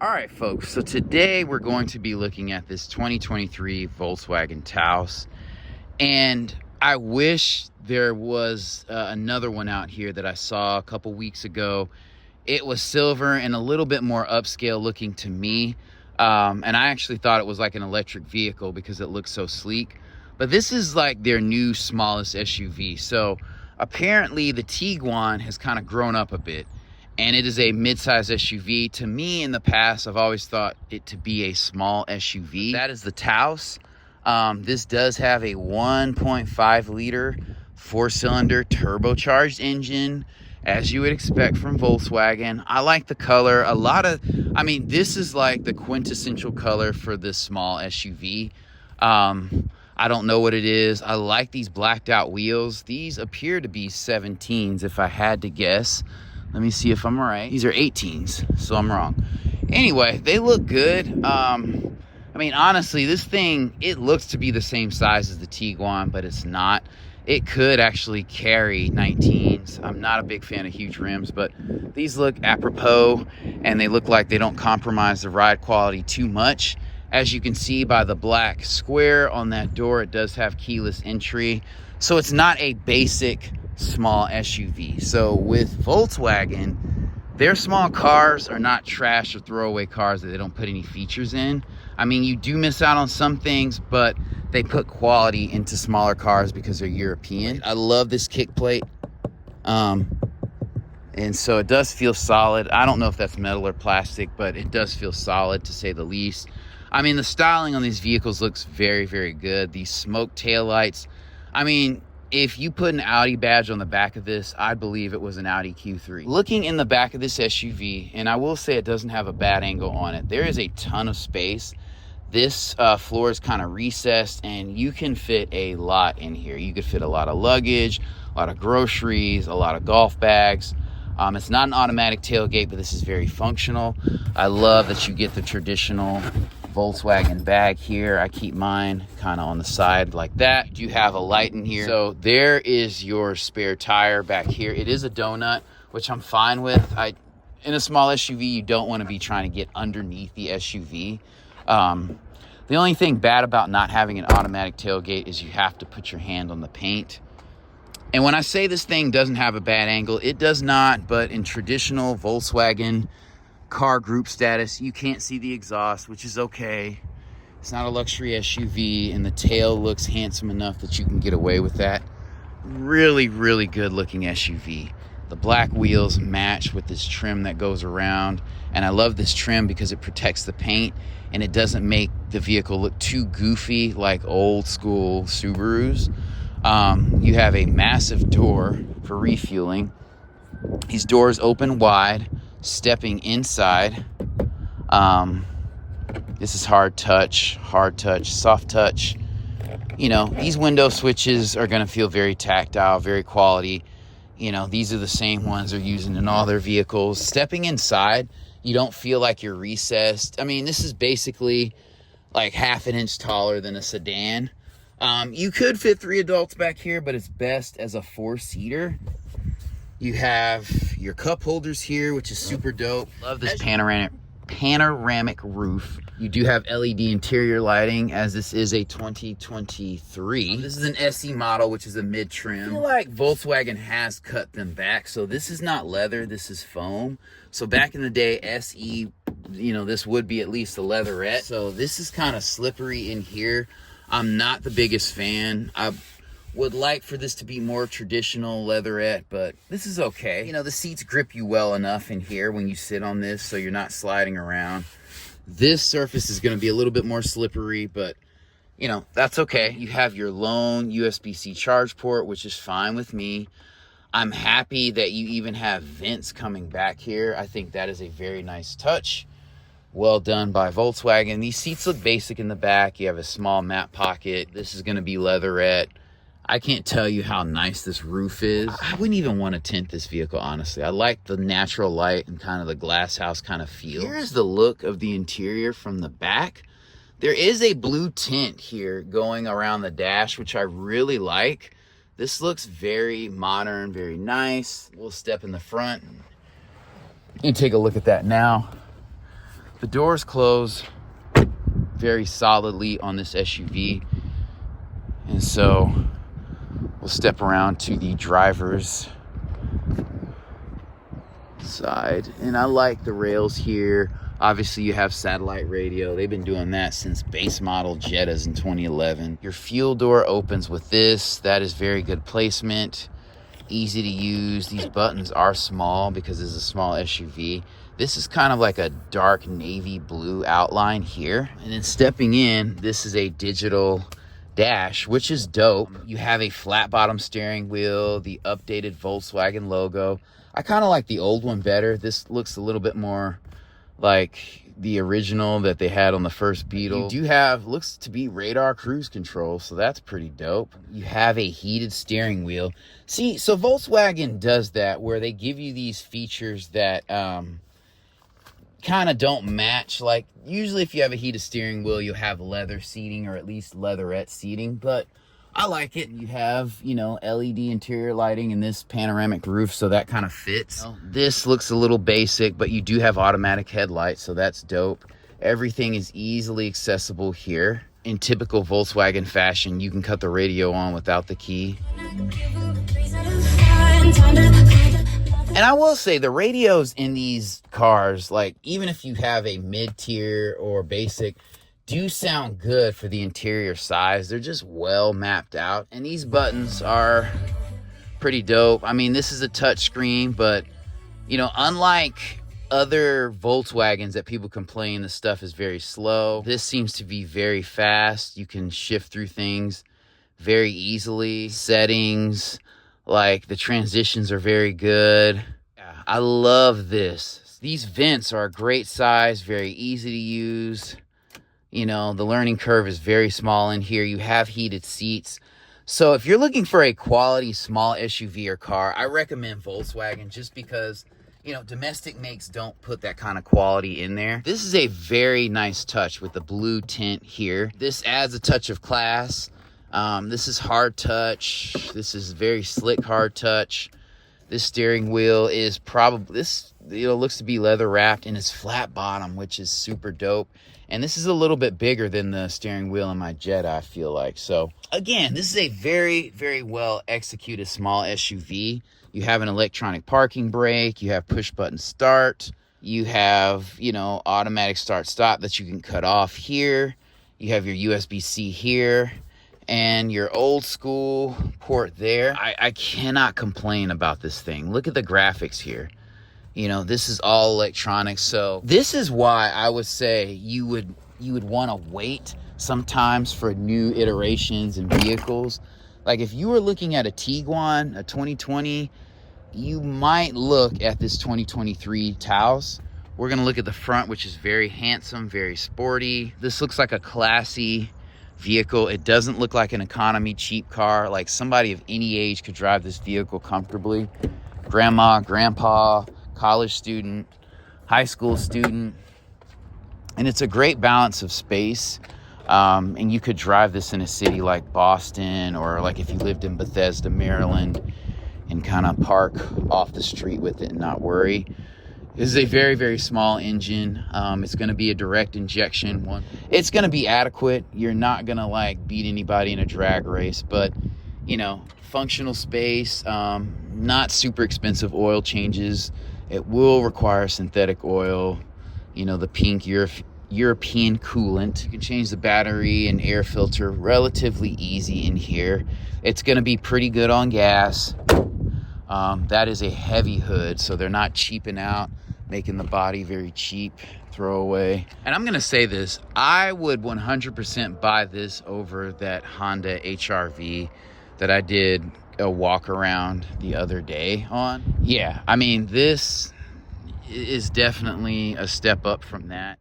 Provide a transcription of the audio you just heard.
All right, folks, so today we're going to be looking at this 2023 Volkswagen Taos, and I wish there was another one out here that I saw a couple weeks ago. It was silver and a little bit more upscale looking to me, and I actually thought it was like an electric vehicle because it looks so sleek. But this is like their new smallest SUV, so apparently the Tiguan has kind of grown up a bit. And it is a mid-size SUV. To me, in the past, I've always thought it to be a small SUV. That is the Taos. This does have a 1.5 liter four-cylinder turbocharged engine, as you would expect from Volkswagen. I like the color. This is like the quintessential color for this small SUV. I don't know what it is. I like these blacked out wheels. These appear to be 17s if I had to guess. Let me see if I'm right. These are 18s, so I'm wrong. Anyway, they look good. Honestly, this thing, it looks to be the same size as the Tiguan, but it's not. It could actually carry 19s. I'm not a big fan of huge rims, but these look apropos, and they look like they don't compromise the ride quality too much. As you can see by the black square on that door, it does have keyless entry. So it's not a basic small SUV. So with Volkswagen, their small cars are not trash or throwaway cars that they don't put any features in. I mean, you do miss out on some things, but they put quality into smaller cars because they're European. I love this kick plate. And so it does feel solid. I don't know if that's metal or plastic, but it does feel solid to say the least. I mean, the styling on these vehicles looks very, very good. These smoke taillights, if you put an Audi badge on the back of this, I believe it was an Audi Q3. Looking in the back of this SUV, and I will say it doesn't have a bad angle on it, there is a ton of space. This floor is kind of recessed, and you can fit a lot in here. You could fit a lot of luggage, a lot of groceries, a lot of golf bags. It's not an automatic tailgate, but this is very functional. I love that you get the traditional Volkswagen bag here. I keep mine kind of on the side like that. You have a light in here. So there is your spare tire back here. It is a donut, which I'm fine with. In a small SUV, you don't want to be trying to get underneath the SUV. The only thing bad about not having an automatic tailgate is you have to put your hand on the paint. And when I say this thing doesn't have a bad angle, it does not, but in traditional Volkswagen car group status, you can't see the exhaust, which is okay. It's not a luxury SUV, and the tail looks handsome enough that you can get away with that. Really, really good looking SUV. The black wheels match with this trim that goes around, and I love this trim because it protects the paint and it doesn't make the vehicle look too goofy like old school Subarus. You have a massive door for refueling. These doors open wide. Stepping inside, this is hard touch, soft touch. These window switches are going to feel very tactile, very quality. These are the same ones they're using in all their vehicles. Stepping inside, you don't feel like you're recessed. This is basically like half an inch taller than a sedan. You could fit 3 adults back here, but it's best as a 4-seater. You have your cup holders here, which is super dope. Love this panoramic roof. You do have LED interior lighting, as this is a 2023. This is an SE model, which is a mid-trim. I feel like Volkswagen has cut them back. So this is not leather, this is foam. So back in the day, SE, this would be at least a leatherette. So this is kind of slippery in here. I'm not the biggest fan. I would like for this to be more traditional leatherette, but this is okay. The seats grip you well enough in here when you sit on this, so you're not sliding around. This surface is going to be a little bit more slippery, but that's okay. You have your lone USB-C charge port, which is fine with me. I'm happy that you even have vents coming back here. I think that is a very nice touch. Well done by Volkswagen. These seats look basic in the back. You have a small mat pocket. This is going to be leatherette. I can't tell you how nice this roof is. I wouldn't even want to tint this vehicle, honestly. I like the natural light and kind of the glass house kind of feel. Here's the look of the interior from the back. There is a blue tint here going around the dash, which I really like. This looks very modern, very nice. We'll step in the front and take a look at that now. The doors close very solidly on this SUV. And so we'll step around to the driver's side. And I like the rails here. Obviously, you have satellite radio. They've been doing that since base model Jettas in 2011. Your fuel door opens with this. That is very good placement. Easy to use. These buttons are small because it's a small SUV. This is kind of like a dark navy blue outline here. And then stepping in, this is a digital dash, which is dope. You have a flat bottom steering wheel, the updated Volkswagen logo. I kind of like the old one better. This looks a little bit more like the original that they had on the first Beetle. You do have, looks to be radar cruise control, so that's pretty dope. You have a heated steering wheel. See, so Volkswagen does that where they give you these features that kind of don't match. Like usually if you have a heated steering wheel, you'll have leather seating or at least leatherette seating, but I like it. You have, you know, LED interior lighting and this panoramic roof, so that kind of fits. This looks a little basic, but you do have automatic headlights, so that's dope. Everything is easily accessible here. In typical Volkswagen fashion, you can cut the radio on without the key. And I will say the radios in these cars, like even if you have a mid-tier or basic, do sound good for the interior size. They're just well mapped out. And these buttons are pretty dope. I mean, this is a touch screen, but you know, unlike other Volkswagens that people complain the stuff is very slow, this seems to be very fast. You can shift through things very easily. Settings, like the transitions are very good. Yeah, I love this. These vents are a great size, very easy to use. You know, the learning curve is very small in here. You have heated seats. So if you're looking for a quality small SUV or car, I recommend Volkswagen just because, you know, domestic makes don't put that kind of quality in there. This is a very nice touch with the blue tint here. This adds a touch of class. This is hard touch. This is very slick hard touch. This steering wheel is probably, this, you know, looks to be leather wrapped and it's flat bottom, which is super dope. And this is a little bit bigger than the steering wheel in my Jetta, I feel like. So again, this is a very, very well executed small SUV. You have an electronic parking brake. You have push button start. You have, you know, automatic start stop that you can cut off here. You have your USB-C here and your old school port there. I cannot complain about this thing. Look at the graphics here. You know, this is all electronic. So this is why I would say you would want to wait sometimes for new iterations and vehicles. Like if you were looking at a Tiguan, a 2020, you might look at this 2023 Taos. We're going to look at the front, which is very handsome, very sporty. This looks like a classy vehicle. It doesn't look like an economy cheap car. Like somebody of any age could drive this vehicle comfortably. Grandma, grandpa, college student, high school student, and it's a great balance of space. And you could drive this in a city like Boston, or like if you lived in Bethesda, Maryland, and kind of park off the street with it and not worry. This is a very, very small engine. It's going to be a direct injection one. It's going to be adequate. You're not going to like beat anybody in a drag race, but you know, functional space, not super expensive oil changes. It will require synthetic oil, you know, the pink European coolant. You can change the battery and air filter relatively easy in here. It's going to be pretty good on gas. That is a heavy hood, so they're not cheaping out, making the body very cheap, throwaway. And I'm going to say this, I would 100% buy this over that Honda HR-V that I did a walk around the other day on. Yeah, I mean, this is definitely a step up from that.